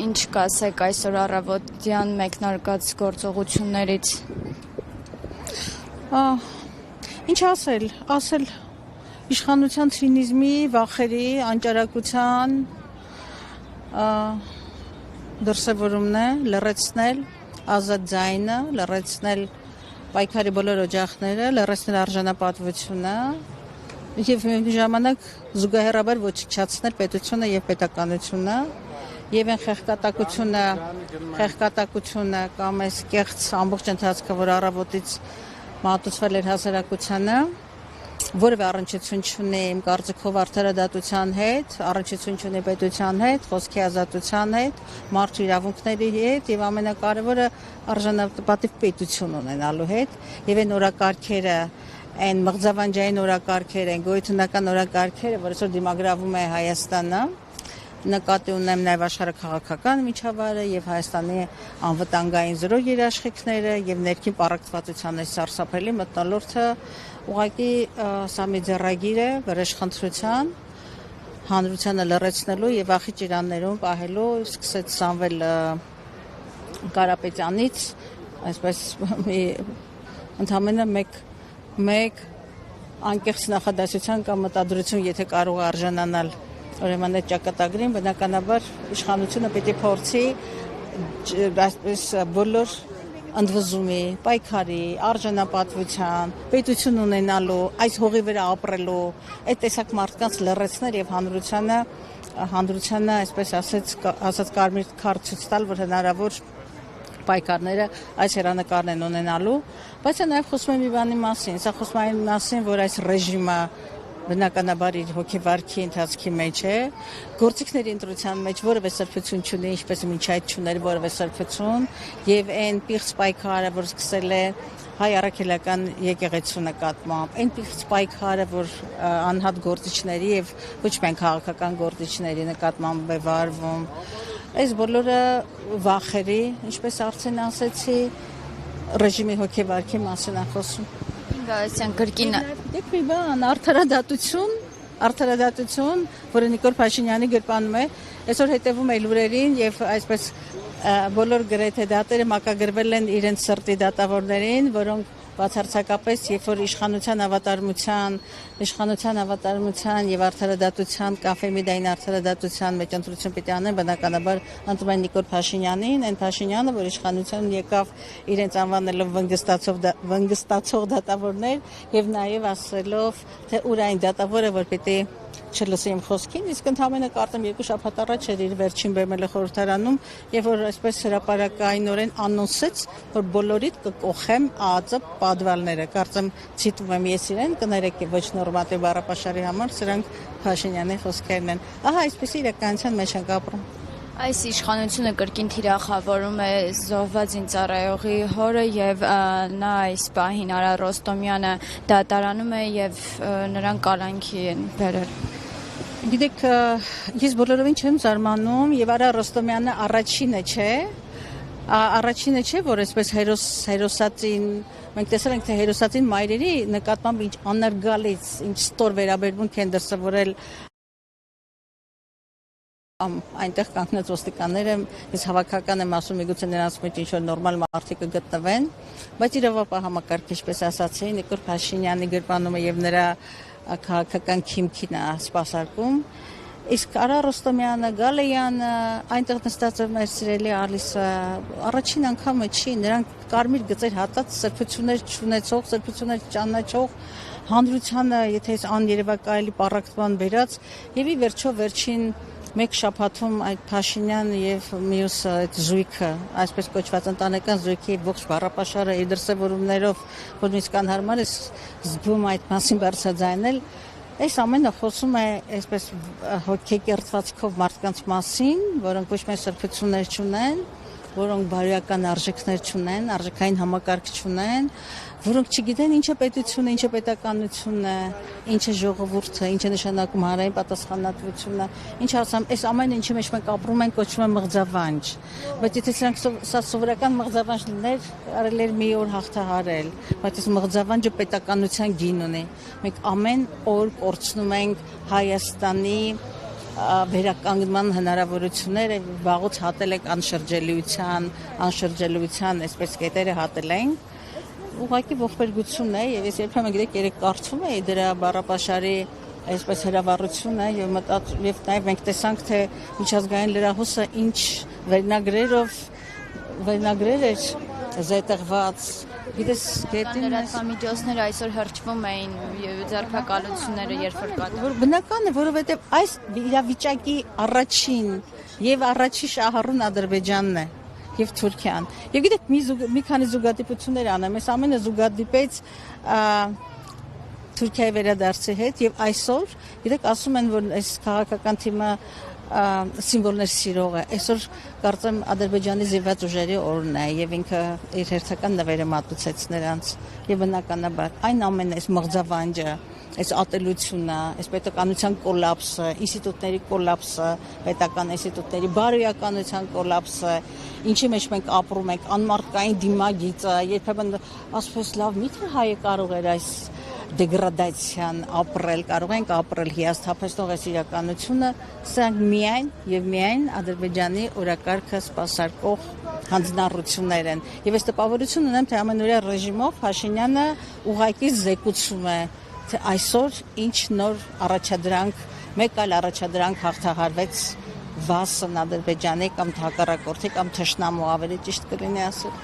ինչ կասեք այսօր առավոտյան մեկնարկած գործողություններից։ Ինչ ասել իշխանության ցինիզմի, վախերի, անճարակության դրսևորումն է, լռեցնել ազատ ձայնը, լռեցնել պայքարի բոլոր օջախները, լռեցնել արժանապատվությունը եւ միևնույն ժամանակ զուգահեռաբար ոչնչացնել պետությունը եւ պետականությունը եւ այն խեղկատակությունը կամ այս կեղծ ամբողջ ընթացքը, որ առավոտից մատուցվել էր հասարակությանը, որևէ առնչություն չունի իմ կարծիքով արդարադատության հետ, առնչություն չունի պետության հետ, խոսքի ազատության հետ, մարդու իրավունքների հետ եւ ամենակարևորը արժանապատիվ պետություն ունենալու հետ եւ այն օրակարգերը, այն մղձավանջային օրակարգերը, այն գոյությունական օրակարգերը, որ այսօր դիմագրավում է Հայաստանը, նկատի ունեմ նաև աշխարհաքաղաքական միջավայրը եւ Հայաստանի անվտանգային զրո երաշխիքները եւ ներքին պառակտվածության այս սարսափելի մթնոլորտը ուղղակի սա մի ձեռագիր է վրեժխնդրության, հանրությանը լռեցնելու եւ ախի ճիրաններում պահելու, սկսեց Սամվել Կարապետյանից, այսպես ընդհանրապես մեկ անկեղծ նախադասության կամ մտադրություն, եթե կարող է արժանանալ ուրեմն այդ ճակատագրին, բնականաբար իշխանությունը պետք է փորձի այսպես բոլոր ընդվզումի, պայքարի, արժանապատվության, պետություն ունենալու, այս հողի վրա ապրելու, այդ տեսակ մարդկանց լռեցնել եւ հանրությանը, այսպես ասած կարմիր քարտ ցույց տալ, որ հնարավոր պայքարները այս հերանեկարն են ունենալու, բայց նաև խոսում եմ մի բանի մասին, սա խոսում է այն մասին, որ այս ռեժիմը բնականաբար իր հոգեվարքի ընթացքի մեջ է, գործիքների ընտրության մեջ որևէ սրբություն չունի, ինչպես մինչ այդ չուներ որևէ սրբություն, եւ այն պիղծ պայքարը, որ սկսել է հայ առաքելական եկեղեցու նկատմամբ, այն պիղծ պայքարը, որ անհատ գործիչների եւ ոչ միայն քաղաքական գործիչների նկատմամբ է վարվում, այս բոլորը վախերի, ինչպես արդեն ասեցի, ռեժիմի հոգեվարքի մասին է խոսում։ Գալստյան կրկին դեպի մի բան, արդարադատություն, որը Նիկոլ Փաշինյանի գրպանում է, այսօր հետևում է լուրերին եւ այսպես բոլոր գրեթե դատերը մակագրվել են իրենց սրտի դատավորներին, որոնք բացարձակապես երբ որ իշխանության ավատարմության եւ արդարադատության կաֆեմիդային արդարադատության մեջ ընտրություն պիտի անեն, բնականաբար ընտրում են Նիկոլ Փաշինյանին, այն Փաշինյանը, որ իշխանության եկավ իրենց անվանելով վնգստացող դատավորներ եւ նաեւ ասելով, թե ուր այն դատավորը, որ պիտի չլսի իմ խոսքին, իսկ ընդհանրապես կարծեմ 2 շաբաթ առաջ էր իր վերջին բեմելը խորհրդարանում, եւ որ այսպես հրապարակայինորեն անոնսեց, որ բոլորիդ կկոխեմ ԱԱԾ պատվալները, կարծեմ ցիտում եմ ես իրեն, կներեք ոչ նորմատիվ բառապաշարի համար, սրանք Փաշինյանի խոսքերն են։ Ահա այսպես իրականության մեջ ենք ապրում։ Այս իշխանությունը կրկին թիրախավորում է զոհված զինծառայողի հորը եւ նա այս պահին Արա Ռոստոմյանը դատարանում է եւ նրան կալանքի են բերել։ Գիտեք, ես բոլորովին չեմ զարմանում եւ Արա Ռոստոմյանը առաջինը չէ, որ այսպես հերոսացին, մենք տեսել ենք, թե հերոսացին մայրերի նկատմամբ ինչ անարգալից, ինչ ստոր վերաբերմունք են դրսևորել այնտեղ կանգնած ոստիկանները, ես հավաքական եմ ասում, միգուցե նրանց մեջ ինչ-որ նորմալ մարդիկ կգտնվեն, բայց իրավապահ համակարգ, ինչպես ասացի, Նիկոլ Փաշինյանի գրպանումը եւ նրա քաղաքական քիմքին է սպասարկում, իսկ Արա Ռոստոմյանը, Գալեյանը, այնտեղ նստած մեր սիրելի Ալիսը, առաջին անգամը չի, նրանք կարմիր գծեր հատած սրբություններ չունեցող, սրբություններ ճանաչող հանրությանը, եթե այս աներևակայելի պառակտման բերած եւ ի վերջո վերջին մեկ շաբաթում այդ Փաշինյան եւ մյուս այդ զույգը, այսպես կոչված ընտանեկան զույգի ողջ բառապաշարը իր դրսևորումներով, որ նույնիսկ անհարմար է զգում այդ մասին բարձրաձայնել, այս ամենը խոսում է այսպես հոգեկերտվածքով մարդկանց մասին, որոնք ոչ միայն սրբություններ չունեն, որոնք բարոյական արժեքներ չունեն, արժեքային համակարգ չունեն, որոնք չգիտեն ինչ է պետությունը, ինչ է պետականությունը, ինչ է ժողովուրդը, ինչ է նշանակում հանրային պատասխանատվությունը, ինչ ասամ, այս ամեն ինչի մեջ մենք ապրում ենք, կոչվում է մղձավանջ, բայց եթե սա սովորական մղձավանջ լիներ, արել էր մի օր հաղթահարել, բայց այս մղձավանջը պետականության գին ունի, մենք ամեն օր կորցնում ենք Հայաստանի վերականգնման հնարավորությունները վաղուց հատել ենք անշրջելիության այսպես կետերը հատել ենք ուղղակի ողբերգություն է եւ ես երբեմն գիտեք երեք կարծում էի դրա բառապաշարի այսպես հրավառությունը եւ նաեւ մենք տեսանք թե միջազգային լրահոսը ինչ վերնագրեր էր զետեղված գիտես գետին լրատվամիջոցները այսօր հրճվում էին ձերբակալությունները երբ որ կատարվում բնական է որովհետեւ այս իրավիճակի առաջին շահառուն Ադրբեջանն է եւ Թուրքիան եւ գիտեք մի քանի զուգադիպություններ անեմ այս ամենը զուգադիպեց Թուրքիայի վերադարձի հետ եւ այսօր գիտեք ասում են որ այս քաղաքական թիմը սիմվոլներ սիրող է այսօր կարծեմ Ադրբեջանի զինված ուժերի օրն է եւ ինքը իր հերթական նվերը մատուցեց նրանց եւ բնականաբար այն ամենը այս մղձավանջը այս ատելությունը, այս պետականության կոլապսը, ինստիտուտների կոլապսը, պետական ինստիտուտների բարոյականության կոլապսը, ինչի մեջ մենք ապրում ենք, անմարդկային դիմագիծը, երբեմն ասում ես լավ, միթե հայը կարող էր այս դեգրադացիան ապրել, կարող ենք ապրել հիասթափեցնող այս իրականությունը, սրանք միայն եւ միայն Ադրբեջանի օրակարգը սպասարկող հանձնառություններ են։ Եվ այս տպավորություն ունեմ, թե ամենօրյա ռեժիմով Փաշինյանը ուղղակի զեկուցում է թե այսօր ինչ նոր առաջադրանք, մեկ այլ առաջադրանք հաղթահարվեց վասն Ադրբեջանի կամ հակառակորդի կամ թշնամու ավելի ճիշտ կլինի ասել։